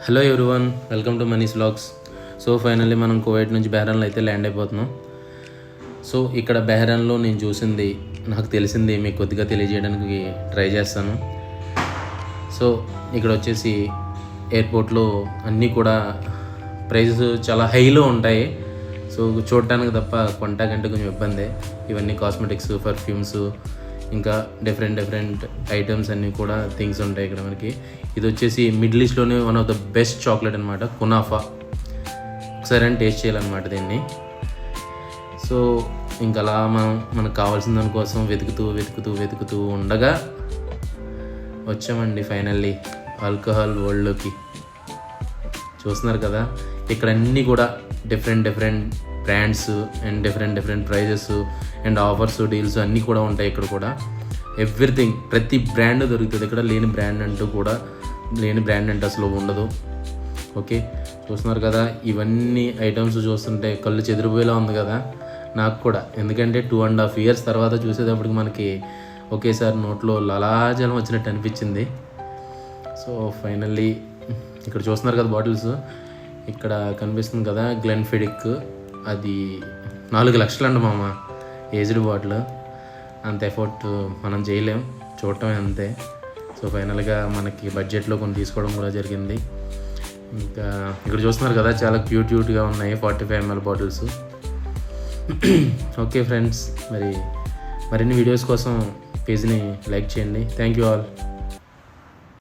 Hello everyone, welcome to Mani's vlogs. So finally మనం Kuwait నుంచి బెహ్రాన్లో అయితే ల్యాండ్ అయిపోతున్నాం. సో ఇక్కడ బెహ్రాన్లో నేను చూసింది, నాకు తెలిసింది మీకు కొద్దిగా తెలియజేయడానికి ట్రై చేస్తాను. సో ఇక్కడ వచ్చేసి ఎయిర్పోర్ట్లో అన్నీ కూడా ప్రైజెస్ చాలా హైలో ఉంటాయి. సో చూడటానికి తప్ప కొంటాకంటే కొంచెం ఇబ్బందే. ఇవన్నీ కాస్మెటిక్స్, పర్ఫ్యూమ్స్, ఇంకా డిఫరెంట్ ఐటమ్స్ అన్నీ కూడా థింగ్స్ ఉంటాయి ఇక్కడ మనకి. ఇది వచ్చేసి మిడిల్ ఈస్ట్లోనే one of the best chocolate అనమాట, కునాఫా. ఒకసారి అని టేస్ట్ చేయాలన్నమాట దీన్ని. సో ఇంకా అలా మనకు కావాల్సిన దానికోసం వెతుకుతూ ఉండగా వచ్చామండి ఫైనల్లీ ఆల్కహాల్ వరల్డ్లోకి. చూస్తున్నారు కదా, ఇక్కడ అన్నీ కూడా different brands and different prices and offers, deals అన్నీ కూడా ఉంటాయి ఇక్కడ కూడా. ఎవ్రీథింగ్, ప్రతి బ్రాండ్ దొరుకుతుంది ఇక్కడ. లేని బ్రాండ్ అంటూ అసలు ఉండదు. ఓకే, చూస్తున్నారు కదా, ఇవన్నీ ఐటమ్స్ చూస్తుంటే కళ్ళు చెదిరిపోయేలా ఉంది కదా నాకు కూడా. ఎందుకంటే 2.5 years తర్వాత చూసేటప్పటికి మనకి ఒకేసారి నోట్లో లలాజలం వచ్చినట్టు అనిపించింది. సో ఫైనల్లీ ఇక్కడ చూస్తున్నారు కదా బాటిల్స్, ఇక్కడ కనిపిస్తుంది కదా గ్లెన్ఫిడిక్, అది 4 లక్షలు అండి మామ, ఏజ్డ్ బాటిల్. అంత ఎఫర్ట్ మనం చేయలేం, చూడటమే అంతే. సో ఫైనల్గా మనకి బడ్జెట్లో కొన్ని తీసుకోవడం కూడా జరిగింది. ఇంకా ఇక్కడ చూస్తున్నారు కదా, చాలా క్యూట్గా ఉన్నాయి 45 ml బాటిల్స్. ఓకే ఫ్రెండ్స్, మరిన్ని వీడియోస్ కోసం పేజ్ని లైక్ చేయండి. Thank you all.